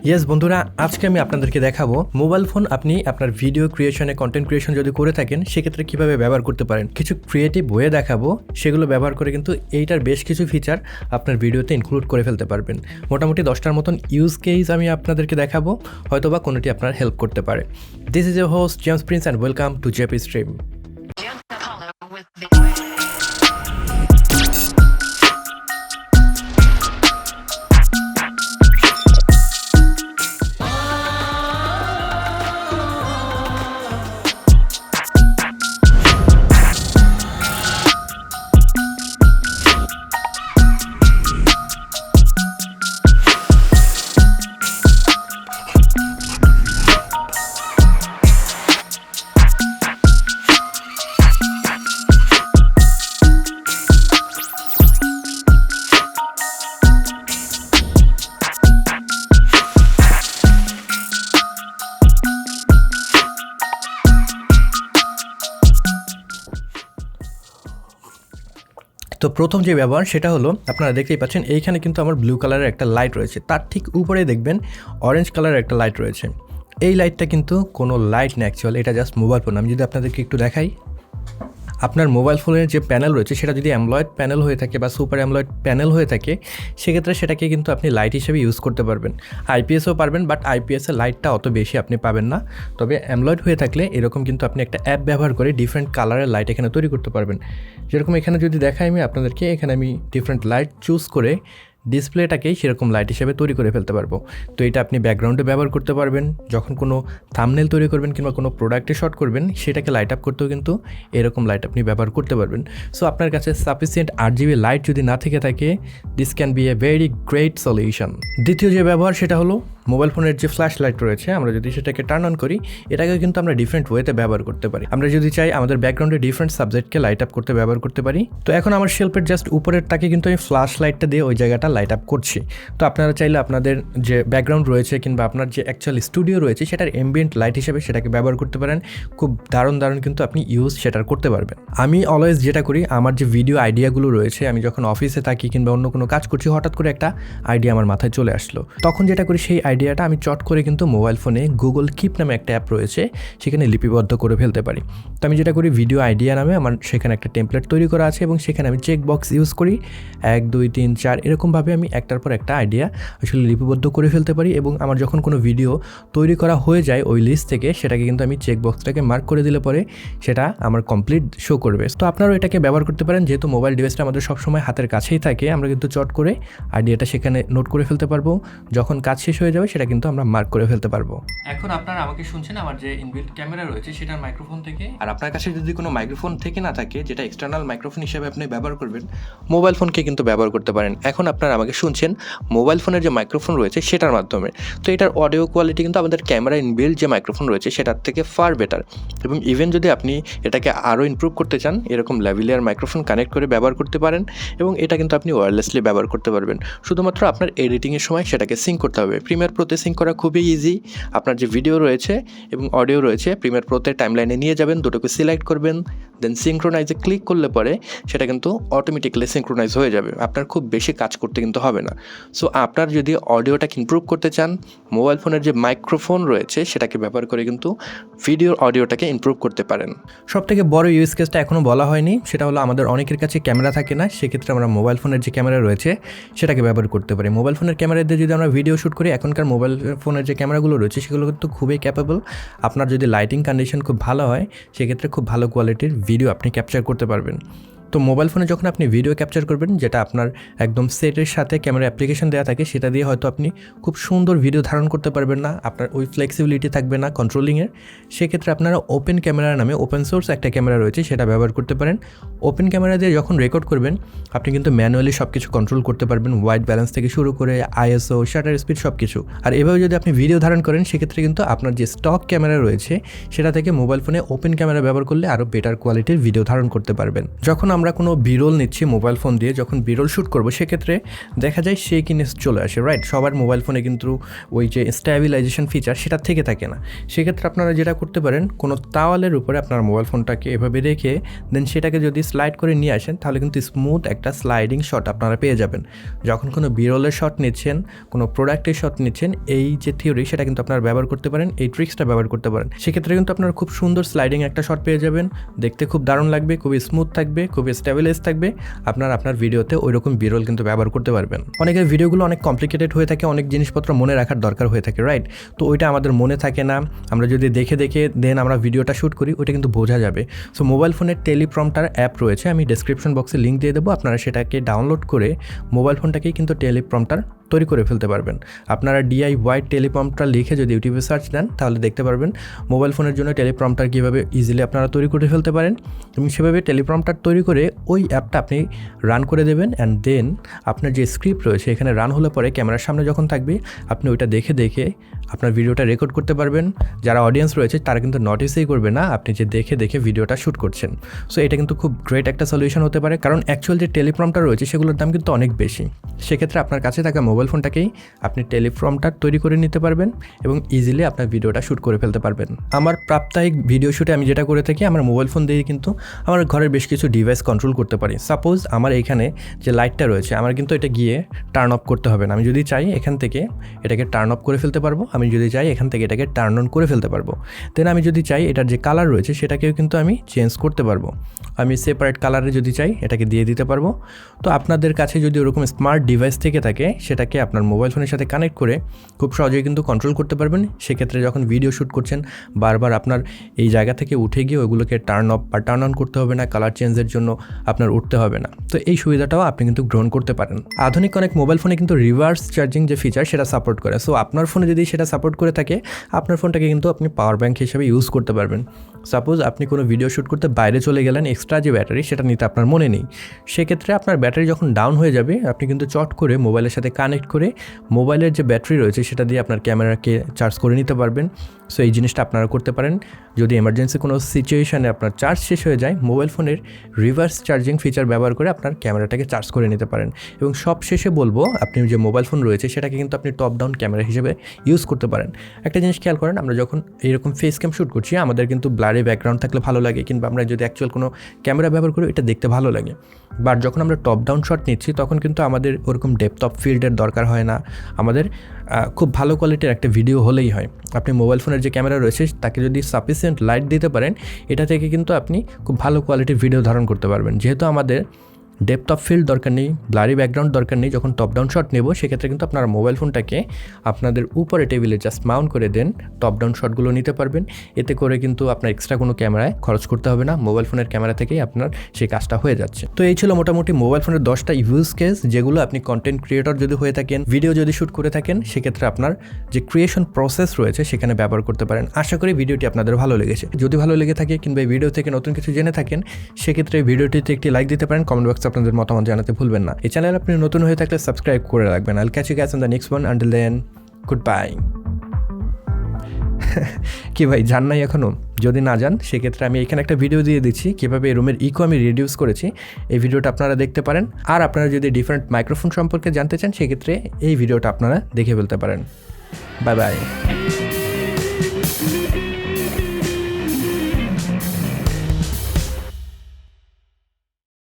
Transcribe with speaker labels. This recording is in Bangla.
Speaker 1: ইয়েস বন্ধুরা, আজকে আমি আপনাদেরকে দেখাবো মোবাইল ফোন আপনি আপনার ভিডিও ক্রিয়েশনে কন্টেন্ট ক্রিয়েশন যদি করে থাকেন সেক্ষেত্রে কিভাবে ব্যবহার করতে পারেন। কিছু ক্রিয়েটিভ ওয়ে দেখাবো, সেগুলো ব্যবহার করে কিন্তু এইটার বেশ কিছু ফিচার আপনার ভিডিওতে ইনক্লুড করে ফেলতে পারবেন। মোটামুটি 10টার মতন ইউজ কেস আমি আপনাদেরকে দেখাবো, হয়তোবা কোনোটি আপনার হেল্প করতে পারে। This is a host James Prince and welcome to JP stream. তো প্রথম যে ব্যবহার সেটা হলো, আপনারা দেখতেই পাচ্ছেন এইখানে কিন্তু আমার ব্লু কালারের একটা লাইট রয়েছে, তার ঠিক উপরে দেখবেন অরেঞ্জ কালারের একটা লাইট রয়েছে। এই লাইটটা কিন্তু কোনো লাইট না, অ্যাকচুয়ালি এটা জাস্ট মোবাইল ফোন। আমি যদি আপনাদেরকে একটু দেখাই, আপনার মোবাইল ফোনের যে প্যানেল রয়েছে সেটা যদি অ্যামোলেড প্যানেল হয়ে থাকে বা সুপার অ্যামোলেড প্যানেল হয়ে থাকে, সেক্ষেত্রে সেটাকে কিন্তু আপনি লাইট হিসেবে ইউজ করতে পারবেন। আইপিএসও পারবেন, বাট আইপিএসের লাইটটা অত বেশি আপনি পাবেন না। তবে অ্যামোলেড হয়ে থাকলে এরকম কিন্তু আপনি একটা অ্যাপ ব্যবহার করে ডিফারেন্ট কালারের লাইট এখানে তৈরি করতে পারবেন। যেরকম এখানে যদি দেখাই আমি আপনাদেরকে, এখানে আমি ডিফারেন্ট লাইট চুজ করে ডিসপ্লেটাকেই সেরকম লাইট হিসেবে তৈরি করে ফেলতে পারবো। তো এটা আপনি ব্যাকগ্রাউন্ডে ব্যবহার করতে পারবেন, যখন কোনো থাম্বনেল তৈরি করবেন কিংবা কোনো প্রোডাক্টে শট করবেন সেটাকে লাইট আপ করতেও কিন্তু এরকম লাইট আপনি ব্যবহার করতে পারবেন। সো আপনার কাছে সাফিসিয়েন্ট 8GB লাইট যদি না থেকে থাকে, this can B a very great solution. দ্বিতীয় যে ব্যবহার সেটা হলো, মোবাইল ফোনের যে ফ্ল্যাশ লাইট রয়েছে আমরা যদি সেটাকে টার্ন অন করি, এটাকে কিন্তু আমরা ডিফারেন্ট ওয়েতে ব্যবহার করতে পারি। আমরা যদি চাই আমাদের ব্যাকগ্রাউন্ডে ডিফারেন্ট সাবজেক্টকে লাইট আপ করতে ব্যবহার করতে পারি। তো এখন আমার শেলফের জাস্ট উপরের তাকে কিন্তু আমি ফ্ল্যাশ লাইটটা দিয়ে ওই জায়গাটা লাইট আপ করছি। তো আপনারা চাইলে আপনাদের যে ব্যাকগ্রাউন্ড রয়েছে কিংবা আপনার যে অ্যাকচুয়াল স্টুডিও রয়েছে সেটার এম্বিয়েন্ট লাইট হিসেবে সেটাকে ব্যবহার করতে পারেন। খুব দারুণ কিন্তু আপনি ইউজ সেটার করতে পারবেন। আমি অলওয়েজ যেটা করি, আমার যে ভিডিও আইডিয়াগুলো রয়েছে, আমি যখন অফিসে থাকি কিংবা অন্য কোনো কাজ করছি, হঠাৎ করে একটা আইডিয়া আমার মাথায় চলে আসলো, তখন যেটা করি সেই আইডিয়াটা আমি চট করে কিন্তু মোবাইল ফোনে গুগল কিপ নামে একটা অ্যাপ রয়েছে সেখানে লিপিবদ্ধ করে ফেলতে পারি। তো আমি যেটা করি, ভিডিও আইডিয়া নামে আমার সেখানে একটা টেমপ্লেট তৈরি করা আছে এবং সেখানে আমি চেক বক্স ইউজ করি 1 2 3 4 এরকমভাবে আমি একটার পর একটা আইডিয়া আসলে লিপিবদ্ধ করে ফেলতে পারি। এবং আমার যখন কোনো ভিডিও তৈরি করা হয়ে যায় ওই লিস্ট থেকে, সেটাকে কিন্তু আমি চেক বক্সটাকে মার্ক করে দিলে পরে সেটা আমার কমপ্লিট শো করবে। তো আপনারাও এটাকে ব্যবহার করতে পারেন, যেহেতু মোবাইল ডিভাইসটা আমাদের সবসময় হাতের কাছেই থাকে, আমরা কিন্তু চট করে আইডিয়াটা সেখানে নোট করে ফেলতে পারবো। যখন কাজ শেষ হয়ে যাবে সেটা কিন্তু আমরা মার্ক করে ফেলতে পারবো। এখন আপনারা আমাকে শুনছেন আমার যে ইনবিল্ট ক্যামেরা রয়েছে সেটার মাইক্রোফোন থেকে। আর আপনার কাছে যদি কোনো মাইক্রোফোন থেকে না থাকে, যেটা এক্সটার্নাল মাইক্রোফোন হিসেবে আপনি ব্যবহার করবেন, মোবাইল ফোনকে কিন্তু ব্যবহার করতে পারেন। এখন আপনারা আমাকে শুনছেন মোবাইল ফোনের যে মাইক্রোফোন রয়েছে সেটার মাধ্যমে। তো এটার অডিও কোয়ালিটি কিন্তু আমাদের ক্যামেরা ইনবিল্ট যে মাইক্রোফোন রয়েছে সেটার থেকে ফার বেটার। এবং ইভেন যদি আপনি এটাকে আরও ইমপ্রুভ করতে চান, এরকম ল্যাভিলিয়ার মাইক্রোফোন কানেক্ট করে ব্যবহার করতে পারেন এবং এটা কিন্তু আপনি ওয়্যারলেসলি ব্যবহার করতে পারবেন। শুধুমাত্র আপনার এডিটিংয়ের সময় সেটাকে সিঙ্ক করতে হবে। প্রিমিয়ার প্রোতে সিঙ্ক করা খুবই ইজি। আপনার যে ভিডিও রয়েছে এবং অডিও রয়েছে প্রিমিয়ার প্রোতে টাইমলাইনে নিয়ে যাবেন, দুটোকে সিলেক্ট করবেন, দেন সিঙ্ক্রোনাইজে ক্লিক করলে পরে সেটা কিন্তু অটোমেটিক্যালি সিঙ্ক্রোনাইজ হয়ে যাবে। আপনার খুব বেশি কাজ করতে কিন্তু হবে না। সো আপনার যদি অডিওটাকে ইমপ্রুভ করতে চান, মোবাইল ফোনের যে মাইক্রোফোন রয়েছে সেটাকে ব্যবহার করে কিন্তু ভিডিওর অডিওটাকে ইমপ্রুভ করতে পারেন। সবথেকে বড় ইউজ কেসটা এখনও বলা হয়নি, সেটা হলো আমাদের অনেকের কাছে ক্যামেরা থাকে না, সেক্ষেত্রে আমরা মোবাইল ফোনের যে ক্যামেরা রয়েছে সেটাকে ব্যবহার করতে পারি। মোবাইল ফোনের ক্যামেরা দিয়ে যদি আমরা ভিডিও শ্যুট করি, এখনকার মোবাইল ফোনের যে ক্যামেরাগুলো রয়েছে সেগুলো কিন্তু খুবই ক্যাপেবল। আপনার যদি লাইটিং কন্ডিশন খুব ভালো হয়, সেক্ষেত্রে খুব ভালো কোয়ালিটির ভিডিও আপনি ক্যাপচার করতে পারবেন। তো মোবাইল ফোনে যখন আপনি ভিডিও ক্যাপচার করবেন, যেটা আপনার একদম সেটের সাথে ক্যামেরা অ্যাপ্লিকেশন দেওয়া থাকে, সেটা দিয়ে হয়তো আপনি খুব সুন্দর ভিডিও ধারণ করতে পারবেন না, আপনার ওই ফ্লেক্সিবিলিটি থাকবে না কন্ট্রোলিংয়ের। সেক্ষেত্রে আপনারা ওপেন ক্যামেরা নামে ওপেন সোর্স একটা ক্যামেরা রয়েছে সেটা ব্যবহার করতে পারেন। ওপেন ক্যামেরা দিয়ে যখন রেকর্ড করবেন, আপনি কিন্তু ম্যানুয়ালি সব কিছু কন্ট্রোল করতে পারবেন, হোয়াইট ব্যালেন্স থেকে শুরু করে আইএসও, শাটার স্পিড সব কিছু। আর এভাবে যদি আপনি ভিডিও ধারণ করেন, সেক্ষেত্রে কিন্তু আপনার যে স্টক ক্যামেরা রয়েছে সেটা থেকে মোবাইল ফোনে ওপেন ক্যামেরা ব্যবহার করলে আরও বেটার কোয়ালিটির ভিডিও ধারণ করতে পারবেন। যখন আমরা আমরা কোনো বিরল নিচ্ছি মোবাইল ফোন দিয়ে, যখন বিরল শ্যুট করবো সেক্ষেত্রে দেখা যায় শেকিনেস চলে আসে, রাইট? সবার মোবাইল ফোনে কিন্তু ওই যে স্ট্যাবিলাইজেশন ফিচার সেটা থেকে থাকে না। সেক্ষেত্রে আপনারা যেটা করতে পারেন, কোনো তাওয়ালের উপরে আপনার মোবাইল ফোনটাকে এভাবে রেখে দেন সেটাকে যদি স্লাইড করে নিয়ে আসেন তাহলে কিন্তু স্মুথ একটা স্লাইডিং শট আপনারা পেয়ে যাবেন। যখন কোনো বিরলের শট নিচ্ছেন, কোনো প্রোডাক্টের শট নিচ্ছেন, এই যে থিওরি সেটা কিন্তু আপনারা ব্যবহার করতে পারেন, এই ট্রিক্সটা ব্যবহার করতে পারেন। সেক্ষেত্রে কিন্তু আপনারা খুব সুন্দর স্লাইডিং একটা শট পেয়ে যাবেন, দেখতে খুব দারুণ লাগবে, খুবই স্মুথ থাকবে, খুবই স্টেবিলাইজ থাকবে। আপনার ভিডিওতে ওই রকম বিরল কিন্তু ব্যবহার করতে পারবেন। অনেকের ভিডিওগুলো অনেক কমপ্লিকেটেড হয়ে থাকে, অনেক জিনিসপত্র মনে রাখার দরকার হয়ে থাকে, রাইট? তো ওইটা আমাদের মনে থাকে না, আমরা যদি দেখে দেন আমরা ভিডিওটা শ্যুট করি, ওইটা কিন্তু বোঝা যাবে। সো মোবাইল ফোনের টেলিপ্রম্পটার অ্যাপ রয়েছে, আমি ডেসক্রিপশন বক্সে লিঙ্ক দিয়ে দেবো, আপনারা সেটাকে ডাউনলোড করে মোবাইল ফোনটাকেই কিন্তু টেলিপ্রম্পটার তৈরি করে ফেলতে পারবেন। আপনারা DIY টেলিপ্রম্পটার লিখে যদি ইউটিউবে সার্চ দেন তাহলে দেখতে পারবেন মোবাইল ফোনের জন্য টেলিপ্রম্পটার কীভাবে ইজিলি আপনারা তৈরি করে ফেলতে পারেন। এবং সেভাবে টেলিপ্রম্পটার তৈরি করে ওই অ্যাপটা আপনি রান করে দেবেন, অ্যান্ড দেন আপনার যে স্ক্রিপ্ট রয়েছে এখানে রান হলে পরে ক্যামেরার সামনে যখন থাকবে আপনি ওইটা দেখে আপনার ভিডিওটা রেকর্ড করতে পারবেন। যারা অডিয়েন্স রয়েছে তারা কিন্তু নোটিসই করবে না আপনি যে দেখে ভিডিওটা শ্যুট করছেন। সো এটা কিন্তু খুব গ্রেট একটা সলিউশন হতে পারে, কারণ অ্যাকচুয়াল যে টেলিপ্রম্পটার রয়েছে সেগুলোর দাম কিন্তু অনেক বেশি। সেক্ষেত্রে আপনার কাছে থাকা মোবাইল ফোনটাকেই আপনি টেলিপ্রম্পটার তৈরি করে নিতে পারবেন এবং ইজিলি আপনার ভিডিওটা শ্যুট করে ফেলতে পারবেন। আমার প্রাপ্তাহিক ভিডিও শ্যুটে আমি যেটা করে থাকি, আমার মোবাইল ফোন দিয়ে কিন্তু আমার ঘরের বেশ কিছু ডিভাইস কন্ট্রোল করতে পারি। সাপোজ আমার এইখানে যে লাইটটা রয়েছে আমার কিন্তু এটা গিয়ে টার্ন অফ করতে হবে না, আমি যদি চাই এখান থেকে এটাকে টার্ন অফ করে ফেলতে পারবো, আমি যদি চাই এখান থেকে এটাকে টার্ন অন করে ফেলতে পারবো। দেন আমি যদি চাই এটার যে কালার রয়েছে সেটাকেও কিন্তু আমি চেঞ্জ করতে পারবো, আমি সেপারেট কালারে যদি চাই এটাকে দিয়ে দিতে পারবো। তো আপনাদের কাছে যদি ওরকম স্মার্ট ডিভাইস থেকে থাকে সেটাকে আপনার মোবাইল ফোনের সাথে কানেক্ট করে খুব সহজেই কিন্তু কন্ট্রোল করতে পারবেন। সেক্ষেত্রে যখন ভিডিও শ্যুট করছেন বারবার আপনার এই জায়গা থেকে উঠে গিয়ে ওগুলোকে টার্ন অফ বা টার্ন অন করতে হবে না, কালার চেঞ্জের জন্য আপনার উঠতে হবে না। তো এই সুবিধাটাও আপনি কিন্তু গ্রহণ করতে পারেন। আধুনিক অনেক মোবাইল ফোনে কিন্তু রিভার্স চার্জিং যে ফিচার সেটা সাপোর্ট করে। সো আপনার ফোনে যদি সেটা সাপোর্ট করে থাকে আপনার ফোনটাকে কিন্তু আপনি পাওয়ার ব্যাঙ্ক হিসেবে ইউজ করতে পারবেন। সাপোজ আপনি কোনো ভিডিও শ্যুট করতে বাইরে চলে গেলেন, এক্সট্রা যে ব্যাটারি সেটা নিতে আপনার মনে নেই, সেক্ষেত্রে আপনার ব্যাটারি যখন ডাউন হয়ে যাবে আপনি কিন্তু চট করে মোবাইলের সাথে কানেক্ট করে মোবাইলের যে ব্যাটারি রয়েছে সেটা দিয়ে আপনার ক্যামেরাকে চার্জ করে নিতে পারবেন। সো এই জিনিসটা আপনারা করতে পারেন। যদি এমার্জেন্সি কোনো সিচুয়েশানে আপনার চার্জ শেষ হয়ে যায়, মোবাইল ফোনের রিভার্স চার্জিং ফিচার ব্যবহার করে আপনার ক্যামেরাটাকে চার্জ করে নিতে পারেন। এবং সব শেষে বলবো, আপনি যে মোবাইল ফোন রয়েছে সেটাকে কিন্তু আপনি টপ ডাউন ক্যামেরা হিসেবে ইউজ করতে পারেন। একটা জিনিস খেয়াল করেন, আমরা যখন এইরকম ফেস ক্যাম শ্যুট করছি আমাদের কিন্তু ব্লারি ব্যাকগ্রাউন্ড থাকলে ভালো লাগে, কিংবা আমরা যদি অ্যাকচুয়াল কোনো ক্যামেরা ব্যবহার করি এটা দেখতে ভালো লাগে। বাট যখন আমরা টপ ডাউন শট নিচ্ছি তখন কিন্তু আমাদের ওরকম ডেপথ অফ ফিল্ডের দরকার হয় না, আমাদের খুব ভালো কোয়ালিটির একটা ভিডিও হলেই হয়। আপনি মোবাইল ফোনের যে ক্যামেরা রয়েছে তাকে যদি সাফিসিয়েন্ট লাইট দিতে পারেন এটা থেকে কিন্তু আপনি খুব ভালো কোয়ালিটির ভিডিও ধারণ করতে পারবেন। যেহেতু আমাদের ডেপথ অফ ফিল্ড দরকার নেই, ব্লারি ব্যাকগ্রাউন্ড দরকার নেই, যখন টপ ডাউন শট নেব সেক্ষেত্রে কিন্তু আপনারা মোবাইল ফোনটাকে আপনাদের উপরে টেবিলে জাস্ট মাউন্ট করে দেন, টপ ডাউন শটগুলো নিতে পারবেন। এতে করে কিন্তু আপনার এক্সট্রা কোনো ক্যামেরায় খরচ করতে হবে না, মোবাইল ফোনের ক্যামেরা থেকেই আপনার সেই কাজটা হয়ে যাচ্ছে। তো এই ছিল মোটামুটি মোবাইল ফোনের 10টা ইউজ কেস, যেগুলো আপনি কন্টেন্ট ক্রিয়েটর যদি হয়ে থাকেন, ভিডিও যদি শ্যুট করে থাকেন, সেক্ষেত্রে আপনার যে ক্রিয়েশন প্রসেস রয়েছে সেখানে ব্যবহার করতে পারেন। আশা করি ভিডিওটি আপনাদের ভালো লেগেছে। যদি ভালো লেগে থাকে কিংবা এই ভিডিও থেকে নতুন কিছু জেনে থাকেন সেক্ষেত্রে ভিডিওটিতে একটি লাইক দিতে পারেন, কমেন্ট বক্সে আপনাদের মতামত জানাতে ভুলবেন না। এই চ্যানেল আপনি নতুন হয়ে থাকলে সাবস্ক্রাইব করে রাখবেন। I'll catch you guys in the next one. Until then, goodbye. কি ভাই জান নাই এখনও? যদি না যান সেক্ষেত্রে আমি এখানে একটা ভিডিও দিয়ে দিচ্ছি কীভাবে এই রুমের ইকো আমি রিডিউস করেছি, এই ভিডিওটা আপনারা দেখতে পারেন। আর আপনারা যদি ডিফারেন্ট মাইক্রোফোন সম্পর্কে জানতে চান সেক্ষেত্রে এই ভিডিওটা আপনারা দেখে ফেলতে পারেন। Bye bye.